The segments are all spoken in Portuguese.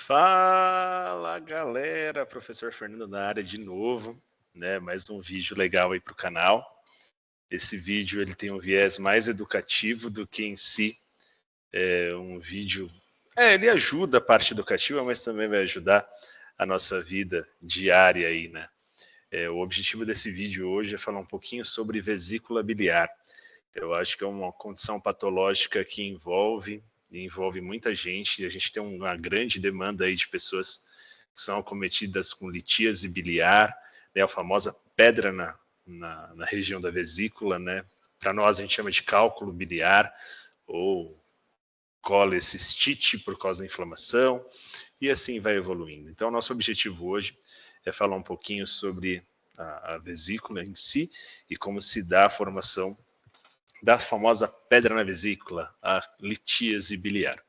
Fala galera, professor Fernando na área de novo, né? Mais um vídeo legal aí para o canal. Esse vídeo ele tem um viés mais educativo do que em si um vídeo. Ele ajuda a parte educativa, mas também vai ajudar a nossa vida diária aí, né? O objetivo desse vídeo hoje é falar um pouquinho sobre vesícula biliar. Eu acho que é uma condição patológica que envolve muita gente, e a gente tem uma grande demanda aí de pessoas que são acometidas com litíase biliar, né, a famosa pedra na região da vesícula, né? Para nós a gente chama de cálculo biliar ou colecistite por causa da inflamação, e assim vai evoluindo. Então, nosso objetivo hoje é falar um pouquinho sobre a vesícula em si e como se dá a formação da famosa pedra na vesícula, a litíase biliar.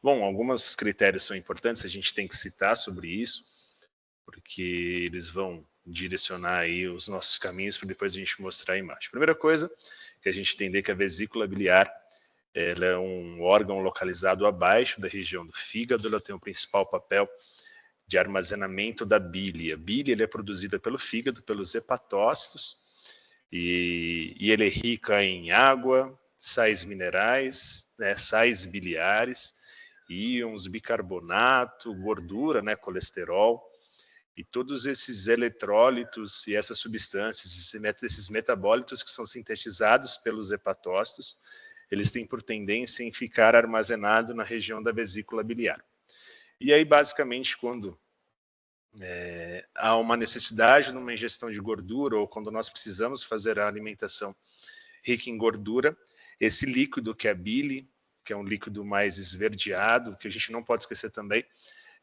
Bom, alguns critérios são importantes, a gente tem que citar sobre isso, porque eles vão direcionar aí os nossos caminhos para depois a gente mostrar a imagem. Primeira coisa, que a gente entender que a vesícula biliar ela é um órgão localizado abaixo da região do fígado, ela tem o principal papel de armazenamento da bile. A bile ele é produzida pelo fígado, pelos hepatócitos, e ele é rica em água, sais minerais, né, sais biliares, íons, bicarbonato, gordura, né, colesterol, e todos esses eletrólitos e essas substâncias, esses metabólitos que são sintetizados pelos hepatócitos, eles têm por tendência em ficar armazenado na região da vesícula biliar. E aí, basicamente, quando há uma necessidade numa ingestão de gordura ou quando nós precisamos fazer a alimentação rica em gordura, esse líquido que é a bile, que é um líquido mais esverdeado, que a gente não pode esquecer também,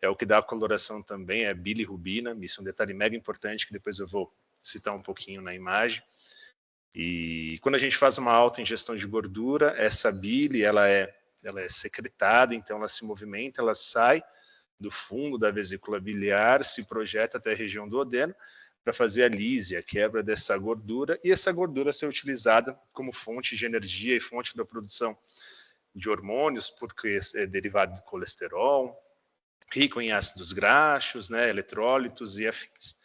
é o que dá a coloração também, é a bilirrubina, isso é um detalhe mega importante que depois eu vou citar um pouquinho na imagem. E quando a gente faz uma alta ingestão de gordura, essa bile ela é secretada, então ela se movimenta, ela sai do fundo da vesícula biliar, se projeta até a região do duodeno para fazer a lise, a quebra dessa gordura, e essa gordura ser utilizada como fonte de energia e fonte da produção de hormônios, porque é derivado do colesterol, rico em ácidos graxos, né, eletrólitos e afins.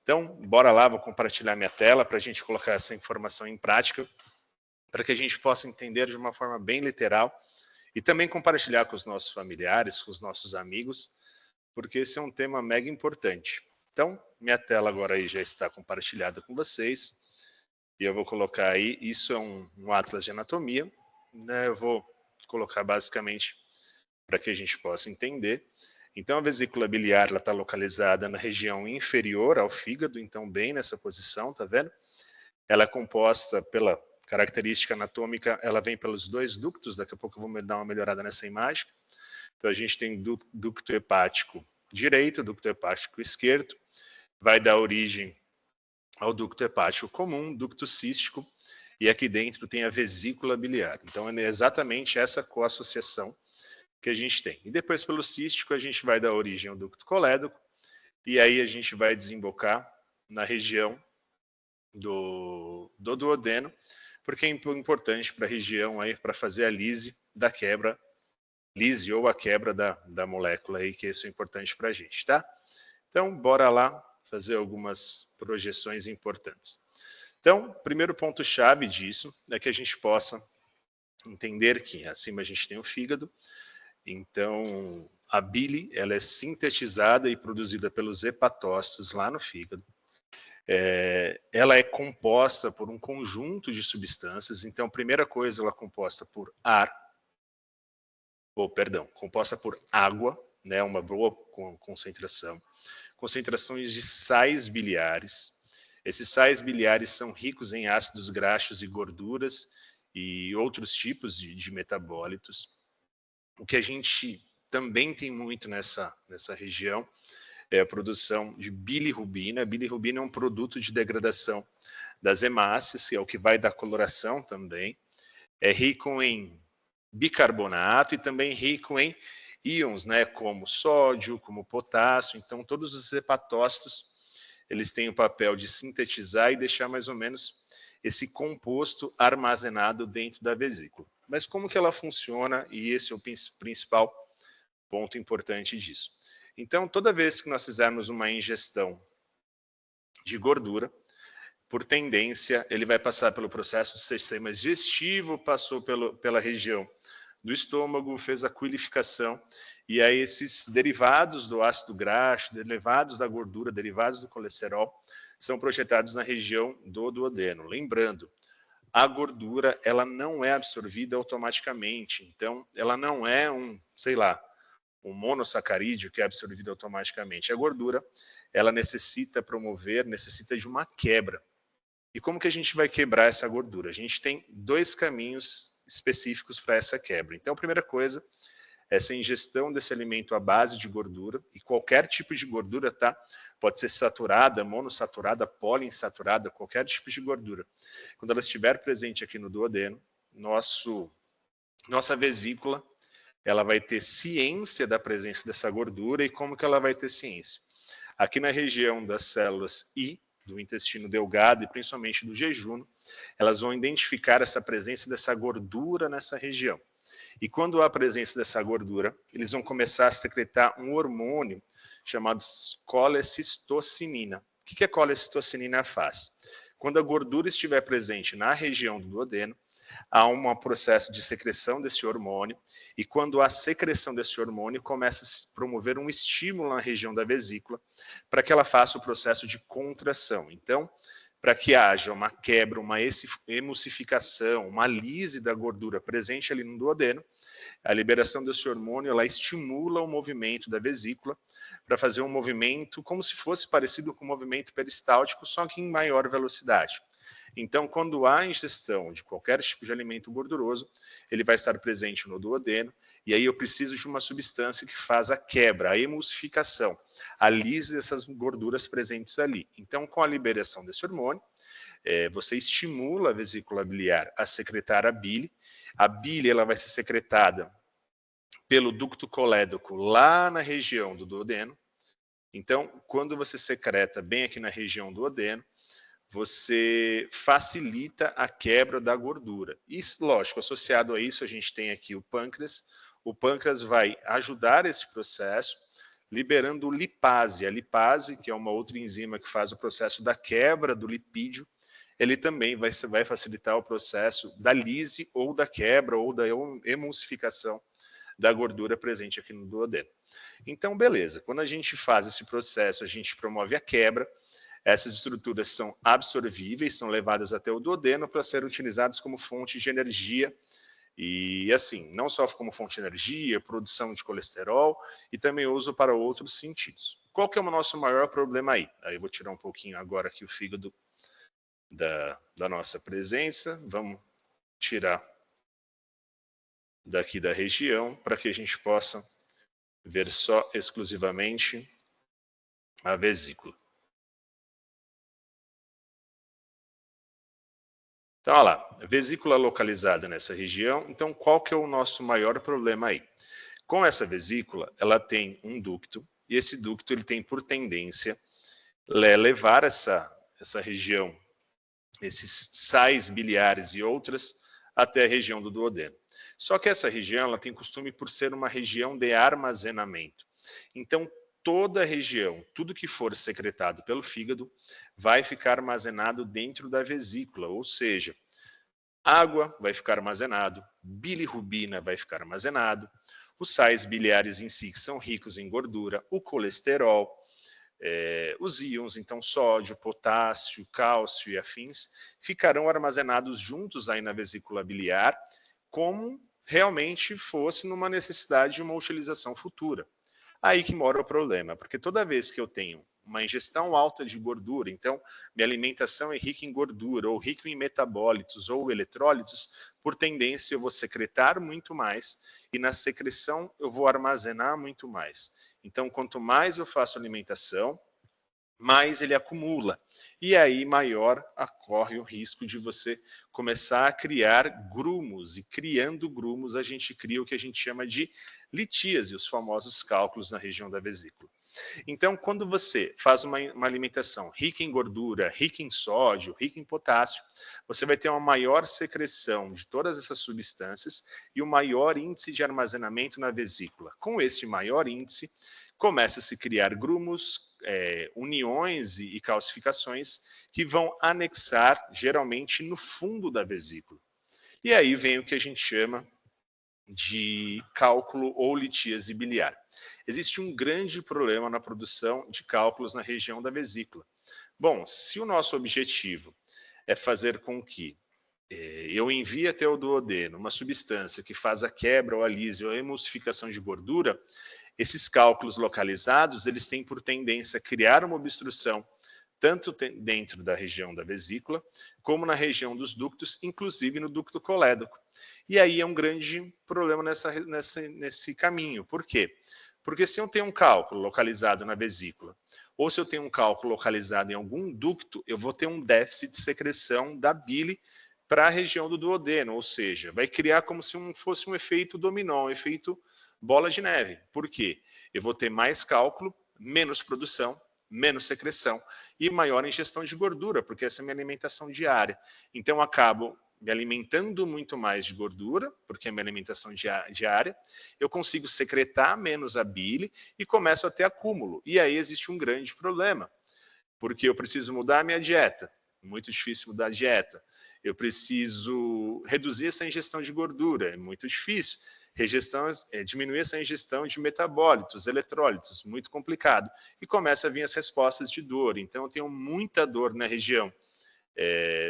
Então, bora lá, vou compartilhar minha tela para a gente colocar essa informação em prática, para que a gente possa entender de uma forma bem literal e também compartilhar com os nossos familiares, com os nossos amigos, porque esse é um tema mega importante. Então, minha tela agora aí já está compartilhada com vocês, e eu vou colocar aí, isso é um atlas de anatomia, né, eu vou colocar basicamente para que a gente possa entender. Então, a vesícula biliar está localizada na região inferior ao fígado, então bem nessa posição, tá vendo? Ela é composta pela característica anatômica, ela vem pelos dois ductos, daqui a pouco eu vou dar uma melhorada nessa imagem. Então, a gente tem ducto hepático direito, ducto hepático esquerdo, vai dar origem ao ducto hepático comum, ducto cístico, e aqui dentro tem a vesícula biliar. Então, é exatamente essa coassociação que a gente tem. E depois, pelo cístico, a gente vai dar origem ao ducto colédoco, e aí a gente vai desembocar na região do duodeno, porque é importante para a região aí, para fazer a lise da quebra, lise ou a quebra da molécula aí, que isso é importante para a gente, tá? Então, bora lá fazer algumas projeções importantes. Então, primeiro ponto-chave disso é que a gente possa entender que acima a gente tem o fígado, então a bile ela é sintetizada e produzida pelos hepatócitos lá no fígado. Ela é composta por um conjunto de substâncias, então a primeira coisa ela é composta por composta por água, né, uma boa concentração, concentrações de sais biliares. Esses sais biliares são ricos em ácidos graxos e gorduras e outros tipos de metabólitos. O que a gente também tem muito nessa região é a produção de bilirrubina. A bilirrubina é um produto de degradação das hemácias, que é o que vai dar coloração também. É rico em bicarbonato e também rico em íons, né, como sódio, como potássio. Então, todos os hepatócitos, eles têm o papel de sintetizar e deixar mais ou menos esse composto armazenado dentro da vesícula. Mas como que ela funciona? E esse é o principal ponto importante disso. Então, toda vez que nós fizermos uma ingestão de gordura, por tendência, ele vai passar pelo processo do sistema digestivo, passou pela região do estômago, fez a quilificação, e aí esses derivados do ácido graxo, derivados da gordura, derivados do colesterol, são projetados na região do duodeno. Lembrando, a gordura, ela não é absorvida automaticamente, então ela não é um monossacarídeo que é absorvido automaticamente. A gordura, ela necessita de uma quebra. E como que a gente vai quebrar essa gordura? A gente tem 2 caminhos específicos para essa quebra. Então, a primeira coisa, essa ingestão desse alimento à base de gordura, e qualquer tipo de gordura, tá? Pode ser saturada, monossaturada, poliinsaturada, qualquer tipo de gordura. Quando ela estiver presente aqui no duodeno, nossa vesícula, ela vai ter ciência da presença dessa gordura. E como que ela vai ter ciência? Aqui na região das células I, do intestino delgado e principalmente do jejuno, elas vão identificar essa presença dessa gordura nessa região. E quando há a presença dessa gordura, eles vão começar a secretar um hormônio chamado colecistocinina. O que a colecistocinina faz? Quando a gordura estiver presente na região do duodeno, há um processo de secreção desse hormônio, e quando há secreção desse hormônio, começa a se promover um estímulo na região da vesícula para que ela faça o processo de contração. Então, para que haja uma quebra, uma emulsificação, uma lise da gordura presente ali no duodeno, a liberação desse hormônio, ela estimula o movimento da vesícula para fazer um movimento como se fosse parecido com o movimento peristáltico, só que em maior velocidade. Então, quando há ingestão de qualquer tipo de alimento gorduroso, ele vai estar presente no duodeno, e aí eu preciso de uma substância que faz a quebra, a emulsificação, a lise dessas gorduras presentes ali. Então, com a liberação desse hormônio, você estimula a vesícula biliar a secretar a bile. A bile, ela vai ser secretada pelo ducto colédoco lá na região do duodeno. Então, quando você secreta bem aqui na região do duodeno, você facilita a quebra da gordura. E, lógico, associado a isso, a gente tem aqui o pâncreas. O pâncreas vai ajudar esse processo, liberando lipase. A lipase, que é uma outra enzima que faz o processo da quebra do lipídio, ele também vai facilitar o processo da lise ou da quebra ou da emulsificação da gordura presente aqui no duodeno. Então, beleza. Quando a gente faz esse processo, a gente promove a quebra. Essas estruturas são absorvíveis, são levadas até o duodeno para serem utilizadas como fonte de energia. E assim, não só como fonte de energia, produção de colesterol, e também uso para outros sentidos. Qual que é o nosso maior problema aí? Aí eu vou tirar um pouquinho agora aqui o fígado da nossa presença. Vamos tirar daqui da região para que a gente possa ver só exclusivamente a vesícula. Então, olha lá, vesícula localizada nessa região. Então, qual que é o nosso maior problema aí? Com essa vesícula, ela tem um ducto, e esse ducto ele tem por tendência levar essa região, esses sais biliares e outras, até a região do duodeno. Só que essa região ela tem costume por ser uma região de armazenamento. Então, toda a região, tudo que for secretado pelo fígado, vai ficar armazenado dentro da vesícula, ou seja, água vai ficar armazenado, bilirrubina vai ficar armazenado, os sais biliares em si, que são ricos em gordura, o colesterol, os íons, então sódio, potássio, cálcio e afins, ficarão armazenados juntos aí na vesícula biliar, como realmente fosse numa necessidade de uma utilização futura. Aí que mora o problema, porque toda vez que eu tenho uma ingestão alta de gordura, então minha alimentação é rica em gordura, ou rica em metabólitos ou eletrólitos, por tendência eu vou secretar muito mais, e na secreção eu vou armazenar muito mais. Então, quanto mais eu faço alimentação, mais ele acumula. E aí maior ocorre o risco de você começar a criar grumos. E criando grumos, a gente cria o que a gente chama de litíase, os famosos cálculos na região da vesícula. Então, quando você faz uma alimentação rica em gordura, rica em sódio, rica em potássio, você vai ter uma maior secreção de todas essas substâncias e um maior índice de armazenamento na vesícula. Com esse maior índice, começa a se criar grumos, uniões e calcificações que vão anexar, geralmente, no fundo da vesícula. E aí vem o que a gente chama de cálculo ou litíase biliar. Existe um grande problema na produção de cálculos na região da vesícula. Bom, se o nosso objetivo é fazer com que eu envie até o duodeno uma substância que faz a quebra ou a lise ou a emulsificação de gordura, esses cálculos localizados, eles têm por tendência a criar uma obstrução tanto dentro da região da vesícula, como na região dos ductos, inclusive no ducto colédoco. E aí é um grande problema nesse caminho. Por quê? Porque se eu tenho um cálculo localizado na vesícula, ou se eu tenho um cálculo localizado em algum ducto, eu vou ter um déficit de secreção da bile para a região do duodeno, ou seja, vai criar como se fosse um efeito dominó, um efeito bola de neve. Por quê? Eu vou ter mais cálculo, menos produção, menos secreção e maior ingestão de gordura, porque essa é a minha alimentação diária. Então, eu acabo me alimentando muito mais de gordura, porque é minha alimentação diária, eu consigo secretar menos a bile e começo a ter acúmulo. E aí existe um grande problema, porque eu preciso mudar a minha dieta. Muito difícil mudar a dieta. Eu preciso reduzir essa ingestão de gordura. É muito difícil. Diminuir essa ingestão de metabólitos, eletrólitos, muito complicado. E começa a vir as respostas de dor. Então, eu tenho muita dor na região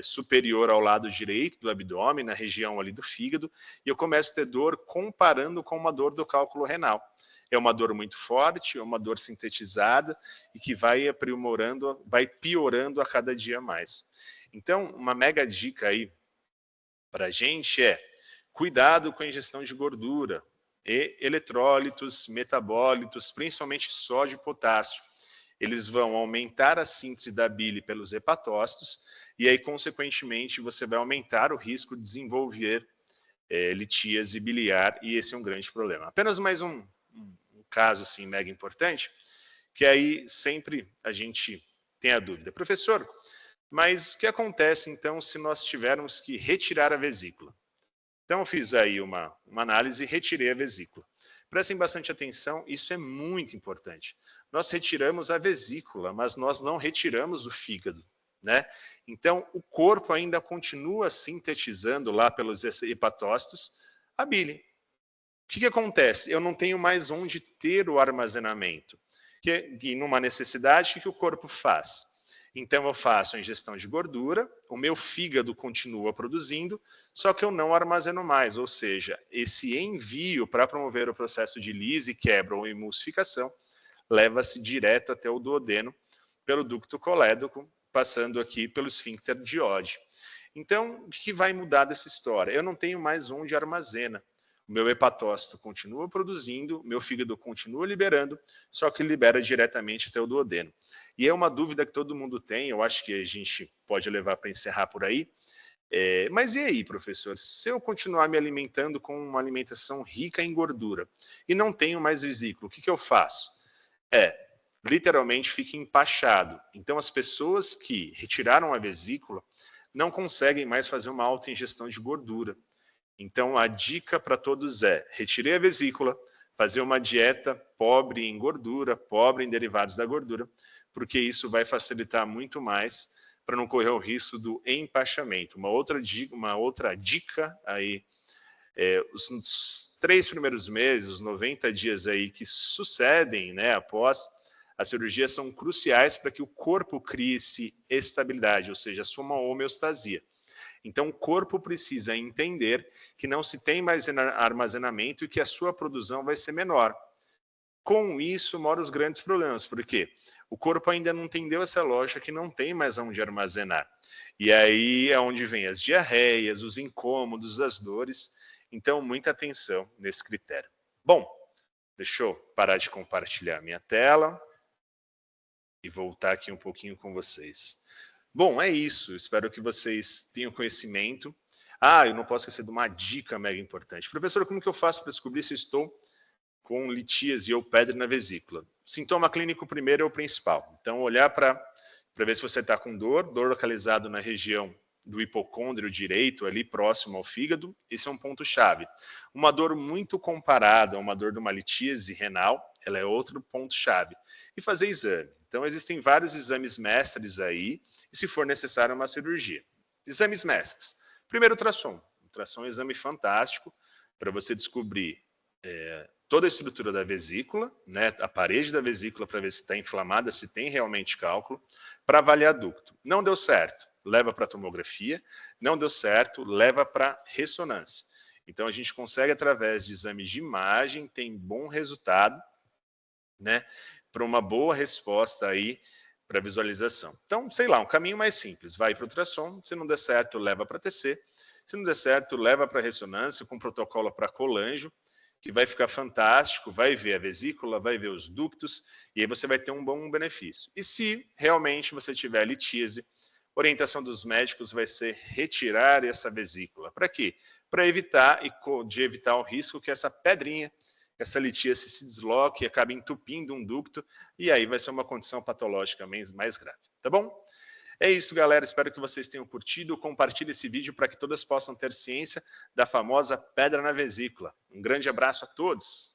superior ao lado direito do abdômen, na região ali do fígado, e eu começo a ter dor comparando com uma dor do cálculo renal. É uma dor muito forte, é uma dor sintetizada e que vai aprimorando, vai piorando a cada dia mais. Então, uma mega dica aí para a gente é cuidado com a ingestão de gordura, e eletrólitos, metabólitos, principalmente sódio e potássio. Eles vão aumentar a síntese da bile pelos hepatócitos e aí, consequentemente, você vai aumentar o risco de desenvolver litíase biliar e esse é um grande problema. Apenas mais um caso assim mega importante, que aí sempre a gente tem a dúvida. Professor, mas o que acontece então se nós tivermos que retirar a vesícula? Então eu fiz aí uma análise e retirei a vesícula. Prestem bastante atenção, isso é muito importante. Nós retiramos a vesícula, mas nós não retiramos o fígado, né? Então o corpo ainda continua sintetizando lá pelos hepatócitos a bile. O que acontece? Eu não tenho mais onde ter o armazenamento. E numa necessidade, o que o corpo faz? Então eu faço a ingestão de gordura, o meu fígado continua produzindo, só que eu não armazeno mais, ou seja, esse envio para promover o processo de lise, quebra ou emulsificação leva-se direto até o duodeno pelo ducto colédoco, passando aqui pelo esfíncter de Oddi. Então, o que vai mudar dessa história? Eu não tenho mais onde armazena. O meu hepatócito continua produzindo, meu fígado continua liberando, só que libera diretamente até o duodeno. E é uma dúvida que todo mundo tem, eu acho que a gente pode levar para encerrar por aí. Mas e aí, professor? Se eu continuar me alimentando com uma alimentação rica em gordura e não tenho mais vesícula, o que eu faço? Literalmente fica empachado. Então, as pessoas que retiraram a vesícula não conseguem mais fazer uma alta ingestão de gordura. Então, a dica para todos é: retire a vesícula, fazer uma dieta pobre em gordura, pobre em derivados da gordura, porque isso vai facilitar muito mais para não correr o risco do empachamento. Uma outra dica aí, os 3 primeiros meses, os 90 dias aí que sucedem, né, após a cirurgia, são cruciais para que o corpo crie-se estabilidade, ou seja, assuma homeostasia. Então, o corpo precisa entender que não se tem mais armazenamento e que a sua produção vai ser menor. Com isso, moram os grandes problemas, porque o corpo ainda não entendeu essa lógica que não tem mais onde armazenar. E aí é onde vem as diarreias, os incômodos, as dores. Então, muita atenção nesse critério. Bom, deixa eu parar de compartilhar minha tela e voltar aqui um pouquinho com vocês. Bom, é isso. Espero que vocês tenham conhecimento. Eu não posso esquecer de uma dica mega importante. Professor, como que eu faço para descobrir se estou com litíase ou pedra na vesícula. Sintoma clínico primeiro é o principal. Então, olhar para ver se você está com dor localizado na região do hipocôndrio direito, ali próximo ao fígado, esse é um ponto-chave. Uma dor muito comparada a uma dor de uma litíase renal, ela é outro ponto-chave. E fazer exame. Então, existem vários exames mestres aí, e se for necessário, uma cirurgia. Exames mestres. Primeiro, ultrassom. Ultrassom é um exame fantástico para você descobrir toda a estrutura da vesícula, né, a parede da vesícula para ver se está inflamada, se tem realmente cálculo, para avaliar ducto. Não deu certo, leva para tomografia, não deu certo, leva para ressonância. Então a gente consegue, através de exames de imagem, tem bom resultado, né, para uma boa resposta aí para visualização. Então, sei lá, um caminho mais simples, vai para o ultrassom, se não der certo, leva para TC, se não der certo, leva para ressonância com protocolo para colangio, que vai ficar fantástico, vai ver a vesícula, vai ver os ductos, e aí você vai ter um bom benefício. E se realmente você tiver litíase, a orientação dos médicos vai ser retirar essa vesícula. Para quê? Para evitar o risco que essa pedrinha, essa litíase se desloque e acabe entupindo um ducto, e aí vai ser uma condição patológica mais grave. Tá bom? É isso, galera. Espero que vocês tenham curtido. Compartilhe esse vídeo para que todas possam ter ciência da famosa pedra na vesícula. Um grande abraço a todos.